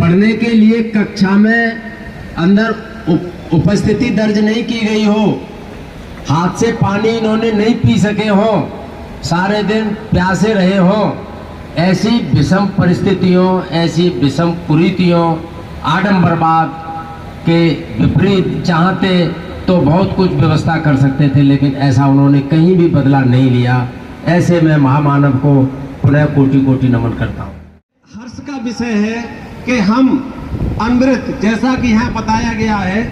पढ़ने के लिए कक्षा में अंदर उपस्थिति दर्ज नहीं की गई हो, हाथ से पानी इन्होंने नहीं पी सके हो, सारे दिन प्यासे रहे हो, ऐसी विषम परिस्थितियों, ऐसी विषम कुरीतियों, आडंबरवाद के विपरीत चाहते तो बहुत कुछ व्यवस्था कर सकते थे, लेकिन ऐसा उन्होंने कहीं भी बदला नहीं लिया। ऐसे में महामानव को पुनः कोटि कोटि नमन करता हूँ। हर्ष का विषय है कि हम अमृत, जैसा कि यहाँ बताया गया है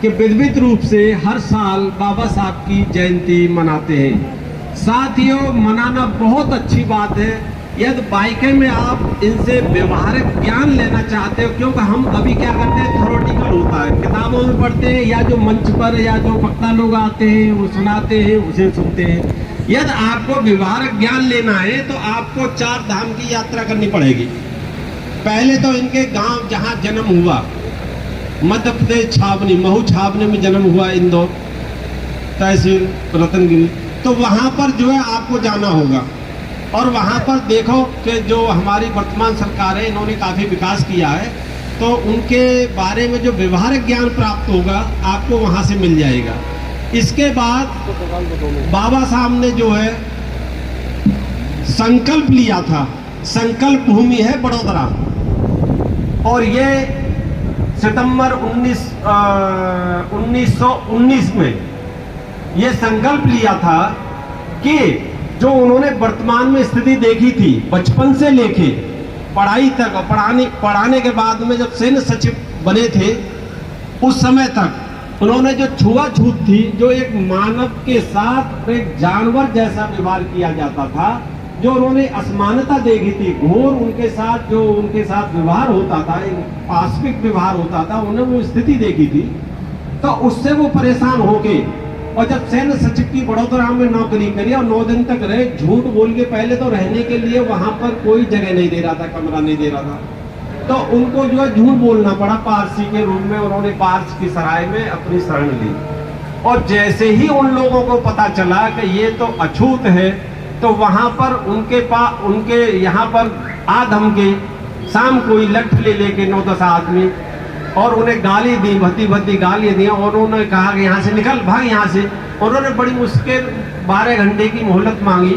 कि विधिवत रूप से हर साल बाबा साहब की जयंती मनाते हैं। साथियों, मनाना बहुत अच्छी बात है। यदि बाइके में आप इनसे व्यवहारिक ज्ञान लेना चाहते हो, क्योंकि हम अभी क्या करते हैं, थ्योरेटिकल होता है, किताबों में पढ़ते हैं या जो मंच पर या जो वक्ता लोग आते हैं वो सुनाते हैं, उसे सुनते हैं। यदि आपको व्यवहारिक ज्ञान लेना है तो आपको 4 धाम की यात्रा करनी पड़ेगी। पहले तो इनके गांव जहां जन्म हुआ, मध्य प्रदेश छावनी, महू छावनी में जन्म हुआ, इंदौर तहसील रतनगिरी, तो वहां पर जो है आपको जाना होगा और वहां पर देखो कि जो हमारी वर्तमान सरकार है इन्होंने काफ़ी विकास किया है, तो उनके बारे में जो व्यवहारिक ज्ञान प्राप्त होगा आपको वहां से मिल जाएगा। इसके बाद बाबा साहब ने जो है संकल्प लिया था, संकल्प भूमि है बड़ोदरा, और ये सितंबर 1919 में ये संकल्प लिया था कि जो उन्होंने वर्तमान में स्थिति देखी थी बचपन से लेके पढ़ाई तक, पढ़ाने के बाद में जब सैन्य सचिव बने थे उस समय तक उन्होंने जो छुआछूत थी, जो एक मानव के साथ एक जानवर जैसा व्यवहार किया जाता था, जो उन्होंने असमानता देखी थी, घोर उनके साथ जो उनके साथ व्यवहार होता था, एक पाशविक व्यवहार होता था, उन्हें वो स्थिति देखी थी, तो उससे वो परेशान हो गए। और जब सैन्य सचिव की बड़ोदरा में नौकरी करी और 9 दिन तक रहे, झूठ बोल के पहले तो रहने के लिए वहां पर कोई जगह नहीं दे रहा था, कमरा नहीं दे रहा था, तो उनको जो है झूठ बोलना पड़ा। पारसी के रूप में उन्होंने पारस की सराय में अपनी शरण ली, और जैसे ही उन लोगों को पता चला कि ये तो अछूत है, तो वहां पर उनके यहाँ पर आधम के शाम कोई लठ ले लेके 9-10 आदमी, और उन्हें गाली दी, भद्दी भद्दी गाली दी, और उन्होंने कहा कि यहाँ से निकल, भाग यहाँ से। उन्होंने बड़ी मुश्किल 12 घंटे की मोहलत मांगी,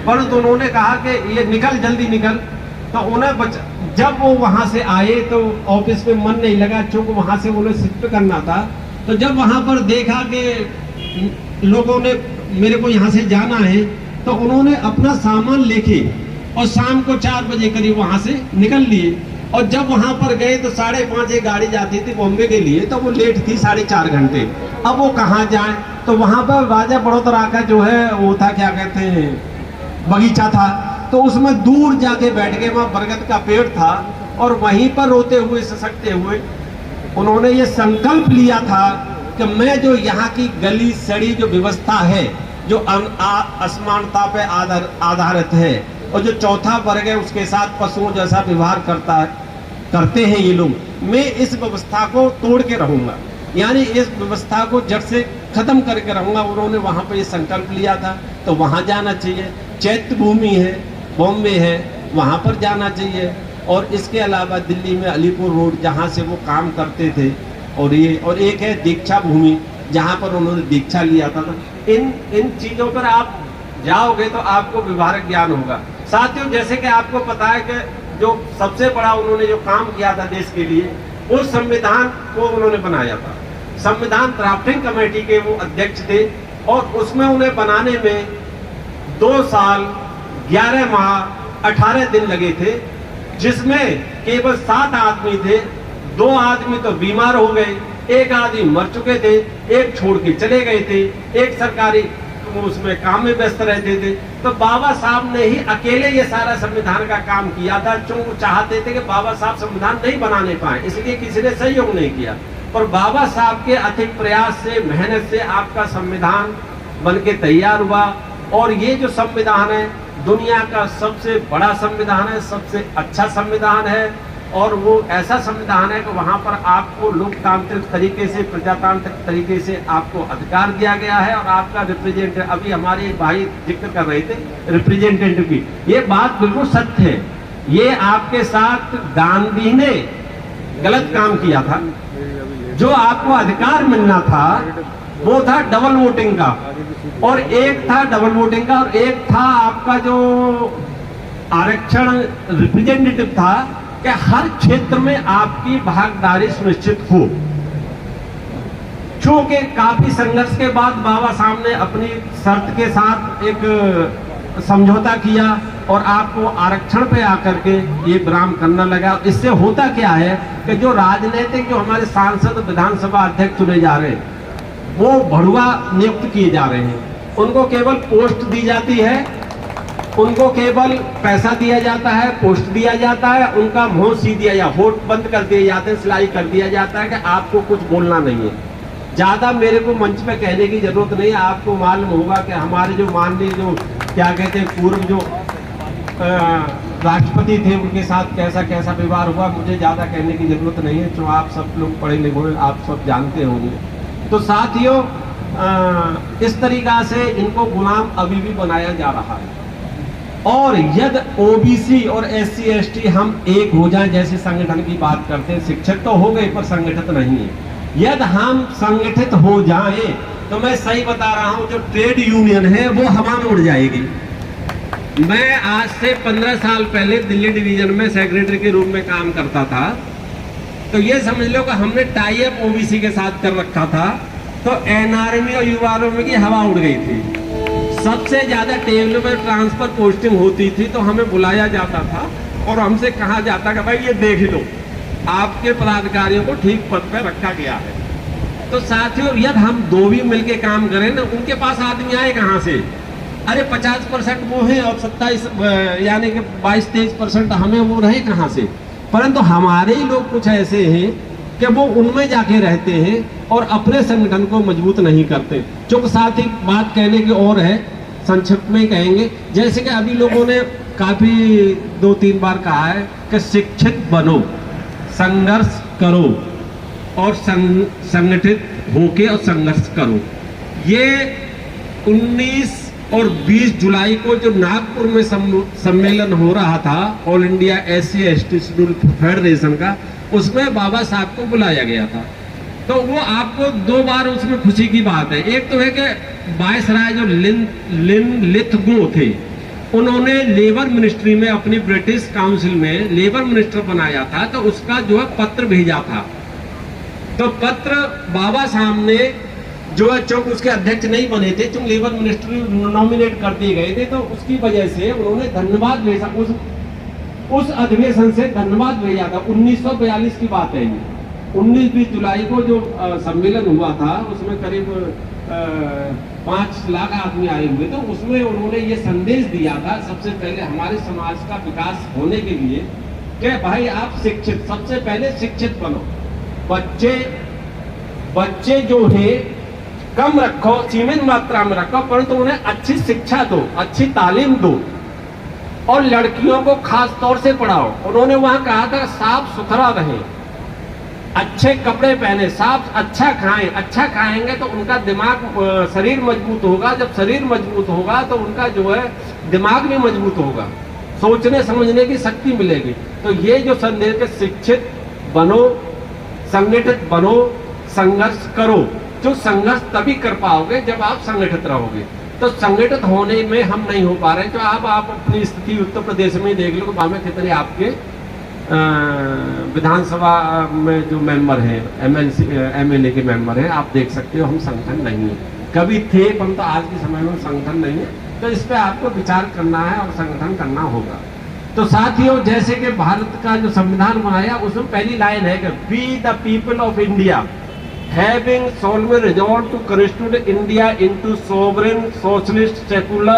परंतु उन्होंने कहा कि ये निकल, जल्दी निकल। तो उन्हें जब वो वहाँ से आए तो ऑफिस में मन नहीं लगा, चूंकि वहाँ से उन्हें शिफ्ट करना था। तो जब वहाँ पर देखा कि लोगों ने मेरे को यहाँ से जाना है, तो उन्होंने अपना सामान लेके और शाम को 4 बजे करीब वहाँ से निकल लिए। और जब वहाँ पर गए तो 5:30 एक गाड़ी जाती थी बॉम्बे के लिए, तो वो लेट थी 4.5 घंटे। अब वो कहाँ जाए, तो वहाँ पर राजा बड़ोदरा का जो है वो था, क्या कहते हैं, बगीचा था, तो उसमें दूर जाके बैठ गए। वहाँ बरगद का पेड़ था, और वहीं पर रोते हुए ससकते हुए उन्होंने ये संकल्प लिया था कि मैं जो यहाँ की गली सड़ी जो व्यवस्था है, जो असमानता पे आधारित है, और जो चौथा वर्ग है उसके साथ पशुओं जैसा व्यवहार करते हैं ये लोग, मैं इस व्यवस्था को तोड़ के रहूंगा, यानी इस व्यवस्था को जड़ से खत्म करके रहूंगा। उन्होंने वहां पर ये संकल्प लिया था, तो वहां जाना चाहिए। चैत्य भूमि है, बॉम्बे है, वहां पर जाना चाहिए। और इसके अलावा दिल्ली में अलीपुर रोड, जहां से वो काम करते थे, और एक है दीक्षा भूमि, जहां पर उन्होंने दीक्षा लिया था। इन चीजों पर आप जाओगे तो आपको व्यवहारिक ज्ञान होगा। साथियों, जैसे कि आपको पता है कि जो सबसे बड़ा उन्होंने जो काम किया था देश के लिए, वो संविधान को उन्होंने बनाया था। संविधान ड्राफ्टिंग कमेटी के वो अध्यक्ष थे, और उसमें उन्हें बनाने में 2 साल 11 माह 18 दिन लगे थे, जिसमें केवल 7 आदमी थे। 2 आदमी तो बीमार हो गए, 1 आदमी मर चुके थे, 1 छोड़ के चले गए थे, 1 सरकारी उसमें काम में व्यस्त रहते थे। तो बाबा साहब ने ही अकेले ये सारा संविधान का काम किया था। चूंकि चाहते थे कि बाबा साहब संविधान नहीं बनाने पाए, इसलिए किसी ने सहयोग नहीं किया। पर बाबा साहब के अथिक प्रयास से, मेहनत से आपका संविधान बन के तैयार हुआ। और ये जो संविधान है दुनिया का सबसे बड़ा संविधान है, सबसे अच्छा संविधान है। और वो ऐसा संविधान है कि वहाँ पर आपको लोकतांत्रिक तरीके से, प्रजातांत्रिक तरीके से आपको अधिकार दिया गया है, और आपका रिप्रेजेंटेटिव, अभी हमारे भाई जिक्र कर रहे थे रिप्रेजेंटेटिव की, ये बात बिल्कुल सत्य है। ये आपके साथ गांधी ने गलत काम किया था। जो आपको अधिकार मिलना था वो था डबल वोटिंग का, और एक था डबल वोटिंग का, और एक था आपका जो आरक्षण रिप्रेजेंटेटिव था कि हर क्षेत्र में आपकी भागीदारी सुनिश्चित हो। चूंकि काफी संघर्ष के बाद बाबा साहब ने अपनी शर्त के साथ एक समझौता किया और आपको आरक्षण पे आकर के ये विराम करना लगा। इससे होता क्या है कि जो राजनीतिक जो हमारे सांसद विधानसभा अध्यक्ष चुने जा रहे हैं वो भड़ुआ नियुक्त किए जा रहे हैं, उनको केवल पोस्ट दी जाती है, उनको केवल पैसा दिया जाता है, पोस्ट दिया जाता है, उनका मुंह सी दिया या होठ बंद कर दिए जाते हैं, सिलाई कर दिया जाता है कि आपको कुछ बोलना नहीं है। ज्यादा मेरे को मंच पे कहने की जरूरत नहीं है, आपको मालूम होगा कि हमारे जो माननीय जो क्या कहते हैं पूर्व जो राष्ट्रपति थे उनके साथ कैसा कैसा व्यवहार हुआ, मुझे ज्यादा कहने की जरूरत नहीं है, जो आप सब लोग पढ़े लिखे हुए आप सब जानते होंगे। तो साथियों इस तरीका से इनको गुलाम अभी भी बनाया जा रहा है। और यदि ओबीसी और एससी एसटी हम एक हो जाएं, जैसे संगठन की बात करते हैं, शिक्षित तो हो गए पर संगठित नहीं है, यदि हम संगठित हो जाएं तो मैं सही बता रहा हूं जो ट्रेड यूनियन है वो हवा में उड़ जाएगी। मैं आज से 15 साल पहले दिल्ली डिवीजन में सेक्रेटरी के रूप में काम करता था, तो ये समझ लो कि हमने टाई अप ओबीसी के साथ कर रखा था, तो एनआरएम और यूआरएम की हवा उड़ गई थी। सबसे ज्यादा टेबल पर ट्रांसफर पोस्टिंग होती थी तो हमें बुलाया जाता था और हमसे कहा जाता कि भाई ये देख लो आपके पदाधिकारियों को ठीक पद पर रखा गया है। तो साथियों यदि हम दो भी मिलके काम करें ना, उनके पास आदमी आए कहाँ से? अरे 50% वो है और 27 यानी कि 22-23% हमें वो रहे कहाँ से? परंतु हमारे ही लोग कुछ ऐसे हैं कि वो उनमें जाके रहते हैं और अपने संगठन को मजबूत नहीं करते। चूंकि साथ ही बात कहने की और है, संक्षिप्त में कहेंगे, जैसे कि अभी लोगों ने काफी 2-3 बार कहा है कि शिक्षित बनो, संघर्ष करो और संगठित होके और संघर्ष करो। ये 19 और 20 जुलाई को जो नागपुर में सम्मेलन हो रहा था all India SC ST schedule federation का, उसमें बाबा साहब को बुलाया गया था। तो वो आपको 2 बार उसमें खुशी की बात है। एक तो है कि वायसराय जो लिथगो थे, उन्होंने लेबर मिनिस्ट्री में अपनी ब्रिटिश काउंसिल में लेबर मिनिस्टर बनाया था, तो उसका जो है पत्र भेजा था। तो पत्र बाबा साहब ने जो है चूंकि उसके अध्यक्ष नहीं बने थे, चूंकि लेबर मिनिस्ट्री नॉमिनेट कर दिए गए थे, तो उसकी वजह से उन्होंने धन्यवाद भेजा, उस अधिवेशन से धन्यवाद भेजा था। 1942 की बात है ये। 19-20 जुलाई को जो सम्मेलन हुआ था उसमें करीब 5 लाख आदमी आए हुए, तो उसमें उन्होंने ये संदेश दिया था सबसे पहले हमारे समाज का विकास होने के लिए कि भाई आप शिक्षित, सबसे पहले शिक्षित बनो। बच्चे जो है कम रखो, सीमित मात्रा में रखो, परंतु उन्हें अच्छी शिक्षा दो, अच्छी तालीम दो और लड़कियों को खास तौर से पढ़ाओ। उन्होंने वहां कहा था साफ सुथरा रहें, अच्छे कपड़े पहने, अच्छा खाएं, अच्छा खाएंगे तो उनका दिमाग शरीर मजबूत होगा, जब शरीर मजबूत होगा तो उनका जो है दिमाग भी मजबूत होगा, सोचने समझने की शक्ति मिलेगी। तो ये जो संदेश है शिक्षित बनो, संगठित बनो, संघर्ष करो। जो संघर्ष तभी कर पाओगे जब आप संगठित रहोगे। तो संगठित होने में हम नहीं हो पा रहे हैं। तो आप अपनी स्थिति उत्तर प्रदेश में देख लो, वहां में कितने आपके विधानसभा में जो मेंबर हैं, एमएलए के मेंबर हैं, आप देख सकते हो हम संगठन नहीं है। कभी थे परंतु आज के समय में संगठन नहीं है। तो इस पर आपको विचार करना है और संगठन करना होगा। तो साथियों जैसे कि भारत का जो संविधान बनाया उसमें पहली लाइन है कि we the people of India having solemnly resolved to constitute India into sovereign, socialist, secular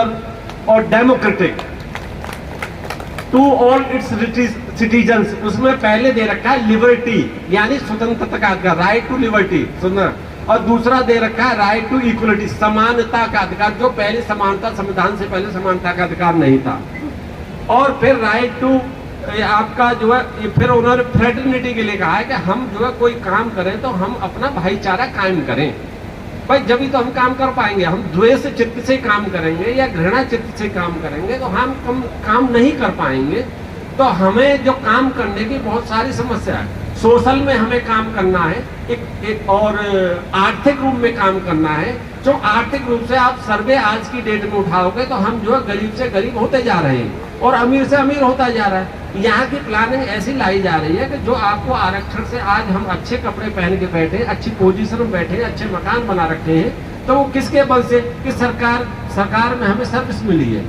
or democratic to all its citizens। उसमें पहले दे रखा है लिबर्टी यानी स्वतंत्रता का अधिकार, राइट टू लिबर्टी सुनना, और दूसरा दे रखा है राइट टू इक्वलिटी, समानता का अधिकार, जो पहले समानता, संविधान से पहले समानता का अधिकार नहीं था। और फिर राइट टू आपका जो है, फिर उन्होंने फ्रेटर्निटी के लिए कहा है कि हम जो है कोई काम करें तो हम अपना भाईचारा कायम करें। भाई जब ही तो हम काम कर पाएंगे। हम द्वेष चित्त से काम करेंगे या घृणा चित्त से काम करेंगे तो हम काम नहीं कर पाएंगे। तो हमें जो काम करने की बहुत सारी समस्या है। सोशल में हमें काम करना है, एक और आर्थिक रूप में काम करना है। जो आर्थिक रूप से आप सर्वे आज की डेट में उठाओगे तो हम जो है गरीब से गरीब होते जा रहे हैं और अमीर से अमीर होता जा रहा है। यहाँ की प्लानिंग ऐसी लाई जा रही है कि जो आपको आरक्षण से आज हम अच्छे कपड़े पहन के बैठे, अच्छी पोजीशन में बैठे, अच्छे मकान बना रखे हैं, तो वो किसके बल से कि सरकार में हमें सर्विस मिली है।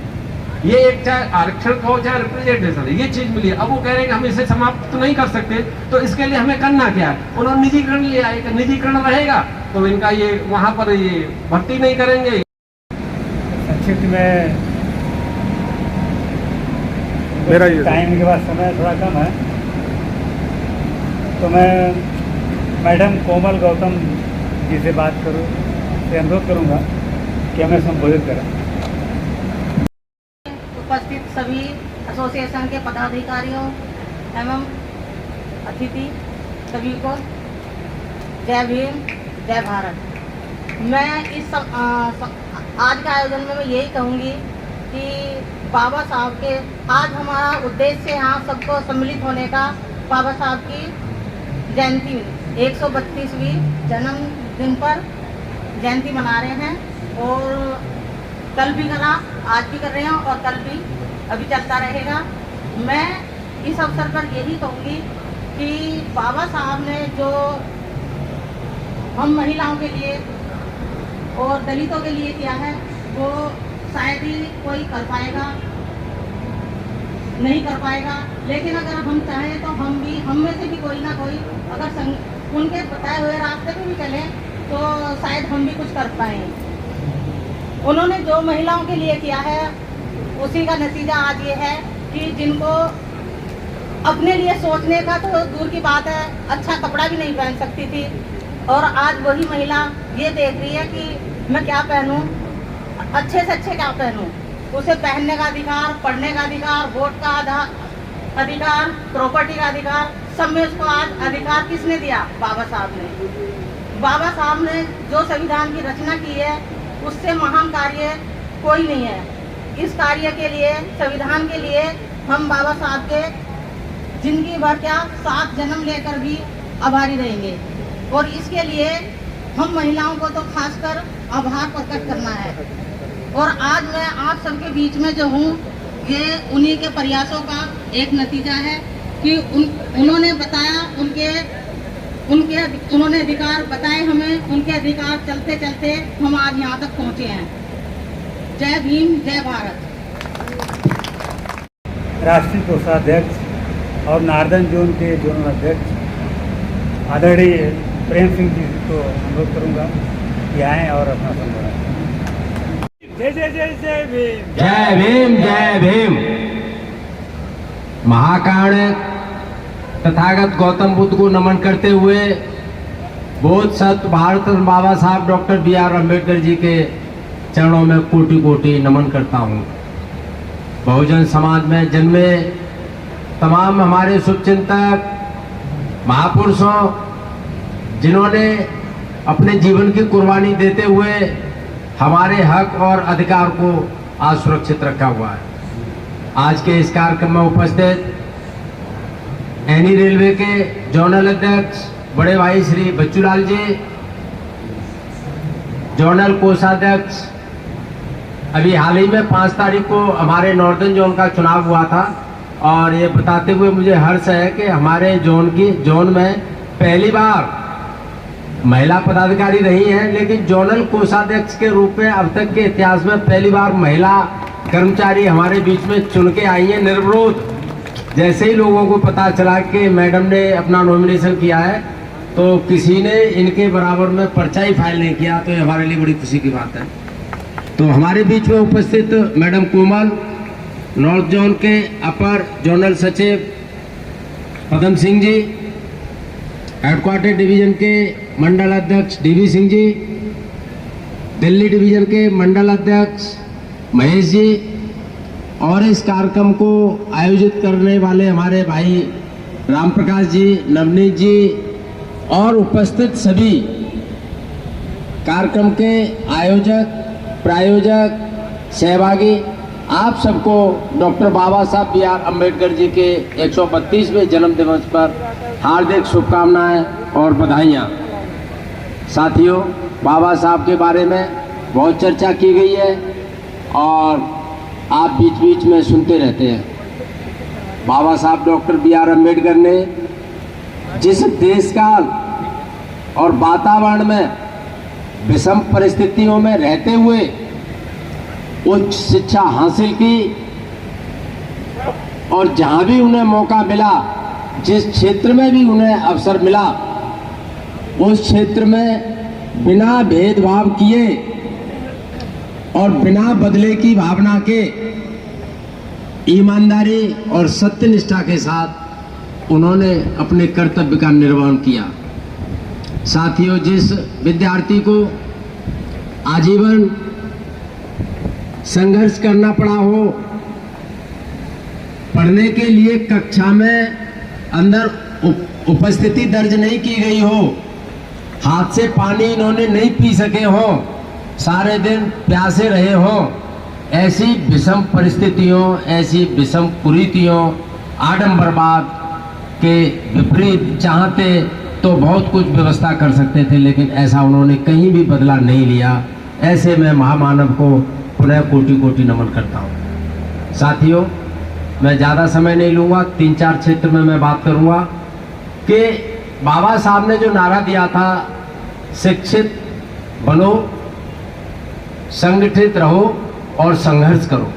ये एक चाहे आरक्षण का हो चाहे रिप्रेजेंटेशन, ये चीज मिली है। अब वो कह रहे हैं कि हम इसे समाप्त तो नहीं कर सकते, तो इसके लिए हमें करना क्या है। उन्होंने निजीकरण ले आए कि निजीकरण रहेगा तो इनका ये वहां पर ये भर्ती नहीं करेंगे। संक्षिप्त में मेरा ये टाइम के बाद समय थोड़ा कम है, तो मैं मैडम कोमल गौतम जी से बात करूं, से अनुरोध करूंगा कि हमें संबोधित करें। उपस्थित सभी एसोसिएशन के पदाधिकारियों एवं अतिथि सभी को जय भीम जय भारत। मैं इस आज के आयोजन में मैं यही कहूँगी कि बाबा साहब के आज हमारा उद्देश्य यहाँ सबको सम्मिलित होने का, बाबा साहब की जयंती 132वीं जन्मदिन पर जयंती मना रहे हैं और कल भी करा, आज भी कर रहे हैं और कल भी अभी चलता रहेगा। मैं इस अवसर पर यही कहूँगी कि बाबा साहब ने जो हम महिलाओं के लिए और दलितों के लिए किया है वो शायद ही कोई कर पाएगा, नहीं कर पाएगा। लेकिन अगर हम चाहें तो हम में से भी कोई ना कोई अगर उनके बताए हुए रास्ते पे भी चले तो शायद हम भी कुछ कर पाएँ। उन्होंने जो महिलाओं के लिए किया है उसी का नतीजा आज ये है कि जिनको अपने लिए सोचने का तो दूर की बात है, अच्छा कपड़ा भी नहीं पहन सकती थी, और आज वही महिला ये देख रही है कि मैं क्या पहनूं, अच्छे से अच्छे क्या पहनूं। उसे पहनने का अधिकार, पढ़ने का अधिकार, वोट का अधिकार, प्रॉपर्टी का अधिकार, सब में उसको आज अधिकार किसने दिया? बाबा साहब ने। बाबा साहब ने जो संविधान की रचना की है उससे महान कार्य कोई नहीं है। इस कार्य के लिए, संविधान के लिए हम बाबा साहब के जिंदगी भर क्या 7 जन्म लेकर भी आभारी रहेंगे, और इसके लिए हम महिलाओं को तो खासकर आभार प्रकट करना है। और आज मैं आप सबके बीच में जो हूँ ये उन्हीं के प्रयासों का एक नतीजा है कि उन्होंने बताया, उन्होंने अधिकार बताए हमें, उनके अधिकार चलते चलते हम आज यहाँ तक पहुँचे हैं। जय भीम जय भारत। राष्ट्रीय कोषाध्यक्ष और नार्दन जोन के जोन अध्यक्ष आदरणीय प्रेम सिंह जी को अनुरोध करूंगा कि आएँ और अपना संबोधन। जय जय जय जय भीम। जय भीम जय भीम। महाकार्ण तथागत गौतम बुद्ध को नमन करते हुए बोध सत्य भारत रत्न बाबा साहब डॉक्टर B.R. अम्बेडकर जी के चरणों में कोटि कोटि नमन करता हूँ। बहुजन समाज में जन्मे तमाम हमारे शुभचिंतक महापुरुषों, जिन्होंने अपने जीवन की कुर्बानी देते हुए हमारे हक और अधिकार को आज सुरक्षित रखा हुआ है। आज के इस कार्यक्रम में उपस्थित एनी रेलवे के जोनल अध्यक्ष बड़े भाई श्री बच्चूलाल जी, जोनल कोषाध्यक्ष, अभी हाल ही में 5 तारीख को हमारे नॉर्दर्न जोन का चुनाव हुआ था, और ये बताते हुए मुझे हर्ष है कि हमारे जोन में पहली बार महिला पदाधिकारी रही हैं, लेकिन जोनल कोषाध्यक्ष के रूप में अब तक के इतिहास में पहली बार महिला कर्मचारी हमारे बीच में चुन के आई हैं निर्विरोध। जैसे ही लोगों को पता चला कि मैडम ने अपना नॉमिनेशन किया है तो किसी ने इनके बराबर में पर्चा ही फाइल नहीं किया, तो ये हमारे लिए बड़ी खुशी की बात है। तो हमारे बीच में उपस्थित मैडम कोमल, नॉर्थ जोन के अपर जोनल सचिव पदम सिंह जी, हेडक्वार्टर डिवीजन के मंडल अध्यक्ष DB सिंह जी, दिल्ली डिवीजन के मंडल अध्यक्ष महेश जी, और इस कार्यक्रम को आयोजित करने वाले हमारे भाई राम प्रकाश जी, नवनीत जी, और उपस्थित सभी कार्यक्रम के आयोजक, प्रायोजक, सहभागी आप सबको डॉक्टर बाबा साहब बी आर अम्बेडकर जी के 132वें जन्म दिवस पर हार्दिक शुभकामनाएं और बधाइयाँ। साथियों, बाबा साहब के बारे में बहुत चर्चा की गई है और आप बीच बीच में सुनते रहते हैं। बाबा साहब डॉक्टर बी आर अम्बेडकर ने जिस देश काल और वातावरण में विषम परिस्थितियों में रहते हुए उच्च शिक्षा हासिल की और जहां भी उन्हें मौका मिला, जिस क्षेत्र में भी उन्हें अवसर मिला, उस क्षेत्र में बिना भेदभाव किए और बिना बदले की भावना के ईमानदारी और सत्यनिष्ठा के साथ उन्होंने अपने कर्तव्य का निर्वहन किया। साथियों, जिस विद्यार्थी को आजीवन संघर्ष करना पड़ा हो, पढ़ने के लिए कक्षा में अंदर उपस्थिति दर्ज नहीं की गई हो, हाथ से पानी इन्होंने नहीं पी सके हो, सारे दिन प्यासे रहे हो, ऐसी विषम परिस्थितियों, ऐसी विषम कुरीतियों, आडंबरवाद के विपरीत चाहते तो बहुत कुछ व्यवस्था कर सकते थे, लेकिन ऐसा उन्होंने कहीं भी बदला नहीं लिया। ऐसे में महामानव को पुनः कोटि कोटि नमन करता हूँ। साथियों, मैं ज़्यादा समय नहीं लूँगा, 3-4 क्षेत्र में मैं बात करूँगा कि बाबा साहब ने जो नारा दिया था, शिक्षित बनो, संगठित रहो और संघर्ष करो।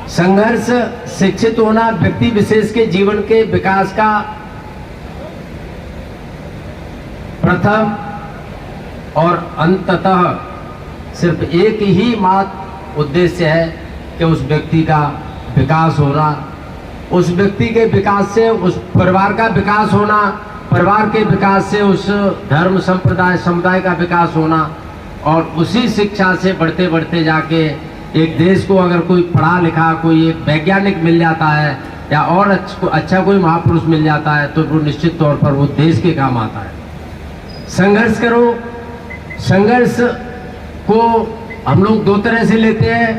संघर्ष, शिक्षित होना व्यक्ति विशेष के जीवन के विकास का प्रथम और अंततः सिर्फ एक ही मात्र उद्देश्य है कि उस व्यक्ति का विकास होना, उस व्यक्ति के विकास से उस परिवार का विकास होना, परिवार के विकास से उस धर्म संप्रदाय समुदाय का विकास होना, और उसी शिक्षा से बढ़ते बढ़ते जाके एक देश को अगर कोई पढ़ा लिखा कोई एक वैज्ञानिक मिल जाता है या और अच्छा कोई महापुरुष मिल जाता है तो वो निश्चित तौर पर वो देश के काम आता है। संघर्ष करो। संघर्ष को हम लोग दो तरह से लेते हैं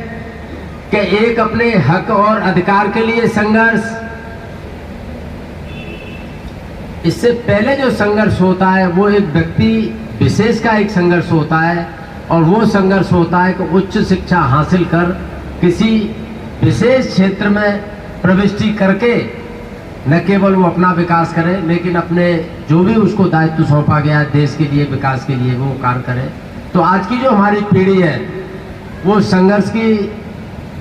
कि एक अपने हक और अधिकार के लिए संघर्ष, इससे पहले जो संघर्ष होता है वो एक व्यक्ति विशेष का एक संघर्ष होता है, और वो संघर्ष होता है कि उच्च शिक्षा हासिल कर किसी विशेष क्षेत्र में प्रविष्टि करके न केवल वो अपना विकास करे, लेकिन अपने जो भी उसको दायित्व सौंपा गया है देश के लिए, विकास के लिए, वो कार्य करे। तो आज की जो हमारी पीढ़ी है वो संघर्ष की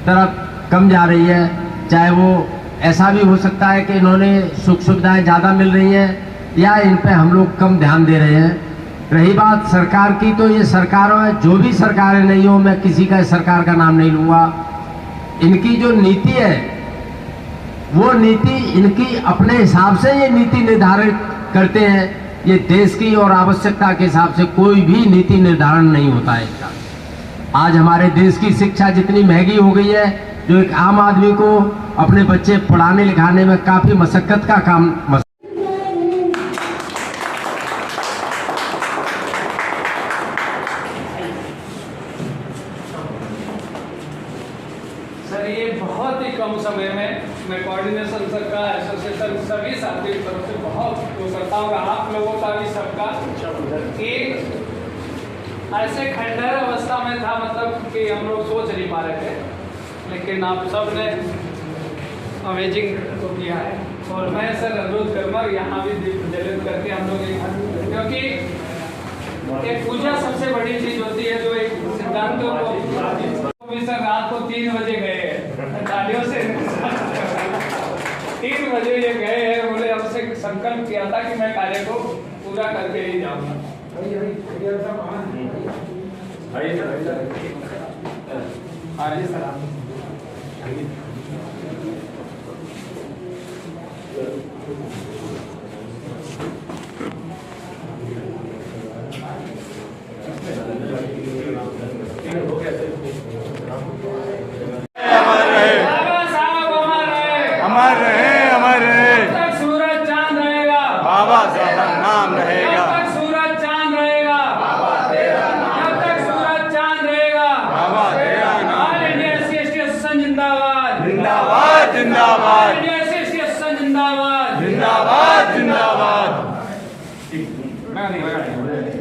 तरफ कम जा रही है। चाहे वो ऐसा भी हो सकता है कि इन्होंने सुख सुविधाएं ज़्यादा मिल रही हैं या इन पे हम लोग कम ध्यान दे रहे हैं। रही बात सरकार की, तो ये सरकारों है, जो भी सरकारें नहीं हो, मैं किसी का सरकार का नाम नहीं लूँगा, इनकी जो नीति है वो नीति इनकी अपने हिसाब से ये नीति निर्धारित करते हैं। ये देश की और आवश्यकता के हिसाब से कोई भी नीति निर्धारण नहीं होता है इनका। आज हमारे देश की शिक्षा जितनी महंगी हो गई है, जो एक आम आदमी को अपने बच्चे पढ़ाने लिखाने में काफी मशक्कत का काम। सर, ये बहुत ही कम समय में मैं कोऑर्डिनेशन सबका, एसोसिएशन सभी साथियों की तरफ से बहुत वो करता हूँ, आप लोगों का भी सबका, कि ऐसे खंडहर अवस्था में था, मतलब कि हम लोग सोच नहीं पा रहे थे, लेकिन आप सब ने अमेजिंग को किया है। और मैं सर अनुरोध करूँगा यहाँ भी दीप प्रज्वलित करके हम लोग क्योंकि एक पूजा सबसे बड़ी चीज होती है, जो एक सिद्धांतों को भी सर रात को 3 बजे गए हैं, तालियों से 3 बजे ये गए हैं, बोले हमसे संकल्प किया था कि मैं कार्य को पूरा करके ही जाऊंगा। लगा दी